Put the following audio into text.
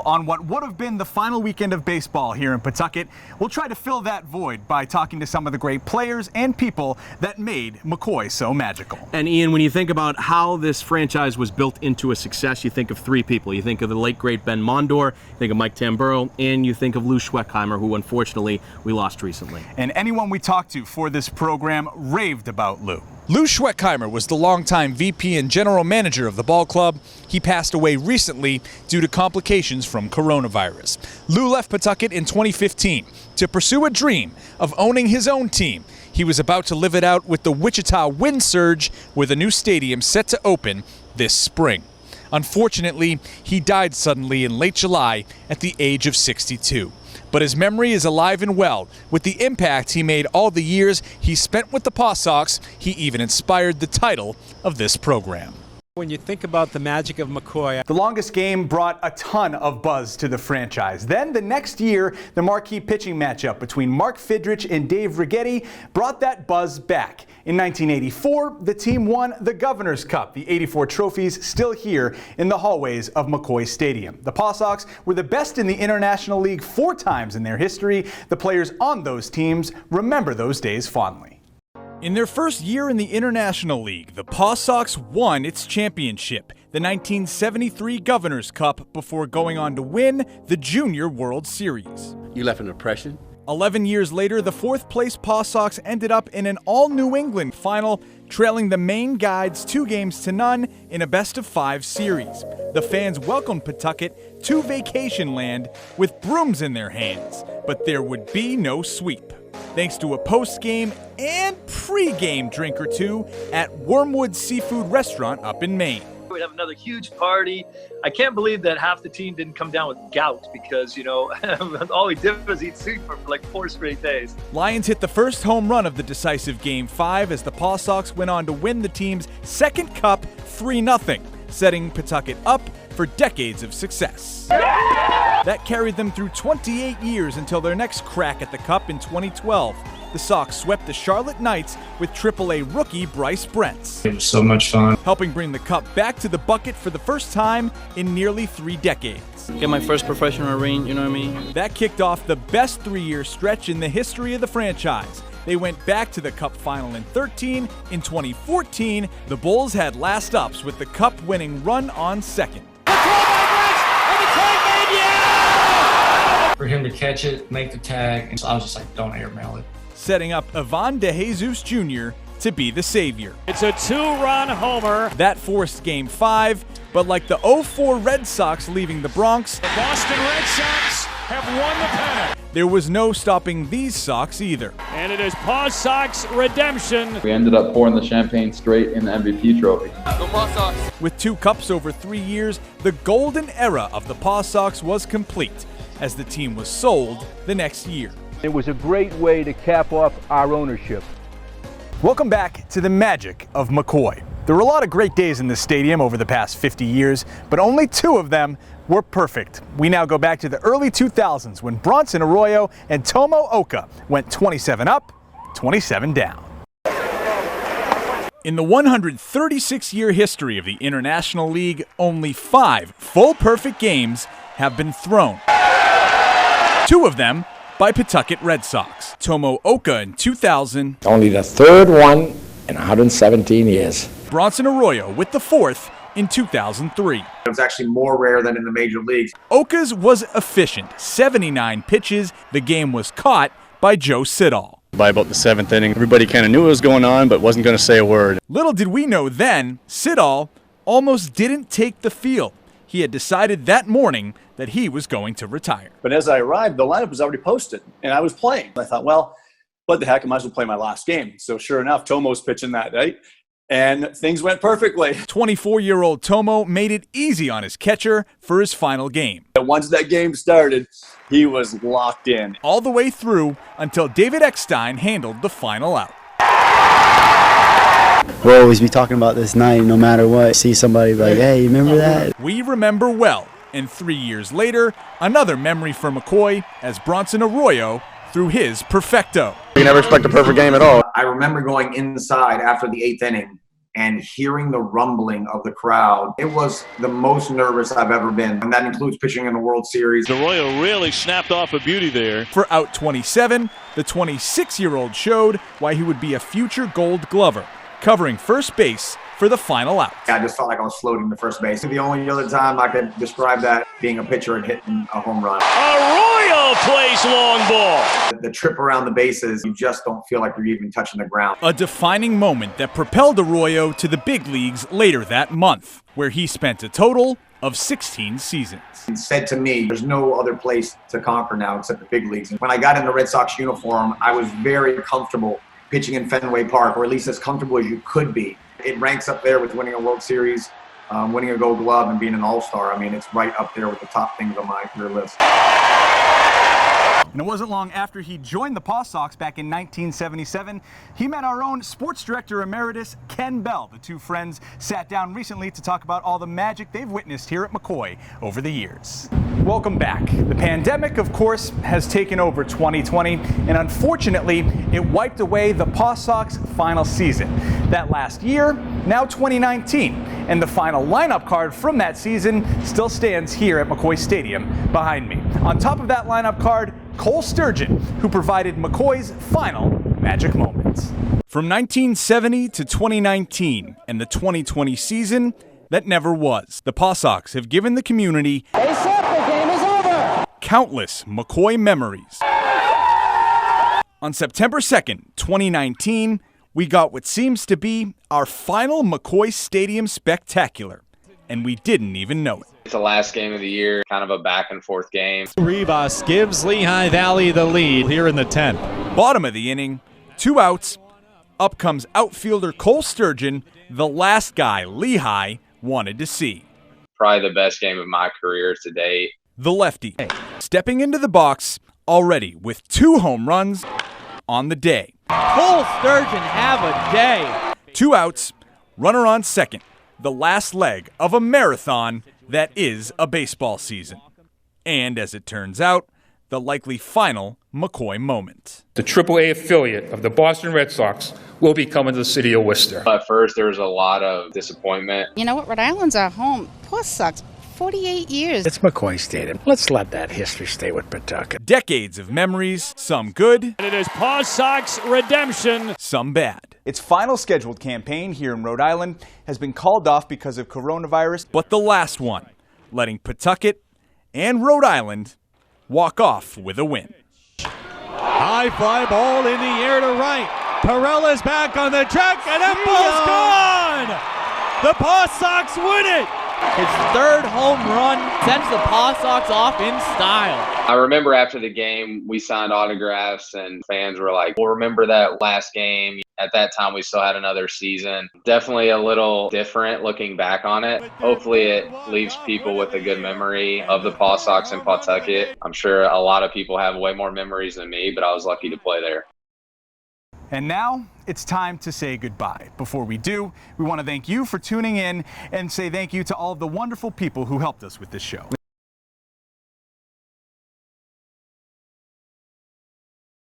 on what would have been the final weekend of baseball here in Pawtucket. We'll try to fill that void by talking to some of the great players and people that made McCoy so magical. And Ian, when you think about how this franchise was built into a success, you think of three people. You think of the late, great Ben Mondor, you think of Mike Tamburro, and you think of Lou Schweckheimer, who unfortunately we lost recently. And anyone we talked to for this program raved about Lou. Lou Schweckheimer was the longtime VP and general manager of the ball club. He passed away recently due to complications from coronavirus. Lou left Pawtucket in 2015 to pursue a dream of owning his own team. He was about to live it out with the Wichita Wind Surge, with a new stadium set to open this spring. Unfortunately, he died suddenly in late July at the age of 62. But his memory is alive and well. With the impact he made all the years he spent with the Paw Sox, he even inspired the title of this program. When you think about the magic of McCoy, the longest game brought a ton of buzz to the franchise. Then the next year, the marquee pitching matchup between Mark Fidrich and Dave Righetti brought that buzz back. In 1984, the team won the Governor's Cup, the 84 trophies still here in the hallways of McCoy Stadium. The Paw Sox were the best in the International League 4 times in their history. The players on those teams remember those days fondly. In their first year in the International League, the Paw Sox won its championship, the 1973 Governor's Cup, before going on to win the Junior World Series. You left an impression? 11 years later, the 4th-place Paw Sox ended up in an all-New England final, trailing the Maine Guides 2-0 in a best-of-5 series. The fans welcomed Pawtucket to vacation land with brooms in their hands, but there would be no sweep, thanks to a post-game and pre-game drink or two at Wormwood Seafood Restaurant up in Maine. We'd have another huge party. I can't believe that half the team didn't come down with gout because, all we did was eat soup for like 4 straight days. Lions hit the first home run of the decisive Game 5 as the Paw Sox went on to win the team's second cup 3-0, setting Pawtucket up for decades of success. That carried them through 28 years until their next crack at the Cup in 2012. The Sox swept the Charlotte Knights with AAA rookie Bryce Brentz. It was so much fun. Helping bring the Cup back to the bucket for the first time in nearly 3 decades. Get my first professional ring, you know what I mean? That kicked off the best 3-year stretch in the history of the franchise. They went back to the Cup final in 13. In 2014, the Bulls had last ups with the Cup-winning run on second. For him to catch it, make the tag, and so I was just like, don't airmail it. Setting up Ivan DeJesus Jr. to be the savior. It's a 2-run homer. That forced Game 5, but like the 04 Red Sox leaving the Bronx, The Boston Red Sox have won the pennant. There was no stopping these Sox either. And it is Paw Sox redemption. We ended up pouring the champagne straight in the MVP trophy. Go Paw Sox! With 2 cups over 3 years, the golden era of the Paw Sox was complete, as the team was sold the next year. It was a great way to cap off our ownership. Welcome back to the magic of McCoy. There were a lot of great days in this stadium over the past 50 years, but only 2 of them were perfect. We now go back to the early 2000s when Bronson Arroyo and Tomo Oka went 27 up, 27 down. In the 136-year history of the International League, only 5 full perfect games have been thrown. 2 of them by Pawtucket Red Sox. Tomo Oka in 2000. Only the 3rd one in 117 years. Bronson Arroyo with the 4th in 2003. It was actually more rare than in the major leagues. Oka's was efficient, 79 pitches. The game was caught by Joe Siddall. By about the 7th inning, everybody kind of knew what was going on, but wasn't going to say a word. Little did we know then, Siddall almost didn't take the field. He had decided that morning that he was going to retire. But as I arrived, the lineup was already posted, and I was playing. I thought, well, what the heck, I might as well play my last game. So sure enough, Tomo's pitching that night, and things went perfectly. 24-year-old Tomo made it easy on his catcher for his final game. Once that game started, he was locked in. All the way through until David Eckstein handled the final out. We'll always be talking about this night no matter what. See somebody like, hey, you remember that? We remember well. And 3 years later, another memory for McCoy as Bronson Arroyo threw his perfecto. You never expect a perfect game at all. I remember going inside after the 8th inning and hearing the rumbling of the crowd, it was the most nervous I've ever been. And that includes pitching in the World Series. Arroyo really snapped off a beauty there. For out 27, the 26-year-old showed why he would be a future Gold Glover, covering first base for the final out. I just felt like I was floating to first base. The only other time I could describe that being a pitcher and hitting a home run. Arroyo plays long ball. The trip around the bases, you just don't feel like you're even touching the ground. A defining moment that propelled Arroyo to the big leagues later that month, where he spent a total of 16 seasons. He said to me, there's no other place to conquer now except the big leagues. And when I got in the Red Sox uniform, I was very comfortable pitching in Fenway Park, or at least as comfortable as you could be. It ranks up there with winning a World Series, winning a Gold Glove, and being an All-Star. I mean, it's right up there with the top things on my career list. And it wasn't long after he joined the Paw Sox back in 1977, he met our own sports director emeritus, Ken Bell. The two friends sat down recently to talk about all the magic they've witnessed here at McCoy over the years. Welcome back. The pandemic, of course, has taken over 2020, and unfortunately, it wiped away the Paw Sox final season. That last year, now 2019, and the final lineup card from that season still stands here at McCoy Stadium behind me. On top of that lineup card, Cole Sturgeon, who provided McCoy's final magic moments. From 1970 to 2019 and the 2020 season that never was, the Paw Sox have given the community countless McCoy memories. On September 2nd, 2019, we got what seems to be our final McCoy Stadium spectacular, and we didn't even know it. It's the last game of the year, kind of a back and forth game. Rivas gives Lehigh Valley the lead here in the 10th. Bottom of the inning, 2 outs. Up comes outfielder Cole Sturgeon, the last guy Lehigh wanted to see. Probably the best game of my career to date. The lefty, stepping into the box already with 2 home runs on the day. Cole Sturgeon have a day. 2 outs, runner on second. The last leg of a marathon that is a baseball season. And as it turns out, the likely final McCoy moment. The AAA affiliate of the Boston Red Sox will be coming to the city of Worcester. At first, there was a lot of disappointment. You know what? Rhode Island's our home. Paw Sox, 48 years. It's McCoy Stadium. Let's let that history stay with Pawtucket. Decades of memories, some good. And it is Paw Sox redemption. Some bad. Its final scheduled campaign here in Rhode Island has been called off because of coronavirus. But the last one, letting Pawtucket and Rhode Island walk off with a win. High fly ball in the air to right. Perella's back on the track, and that ball's gone! The Paw Sox win it! His 3rd home run sends the Paw Sox off in style. I remember after the game, we signed autographs, and fans were like, we'll remember that last game. At that time, we still had another season. Definitely a little different looking back on it. Hopefully it leaves people with a good memory of the Paw Sox in Pawtucket. I'm sure a lot of people have way more memories than me, but I was lucky to play there. And now it's time to say goodbye. Before we do, we want to thank you for tuning in and say thank you to all of the wonderful people who helped us with this show.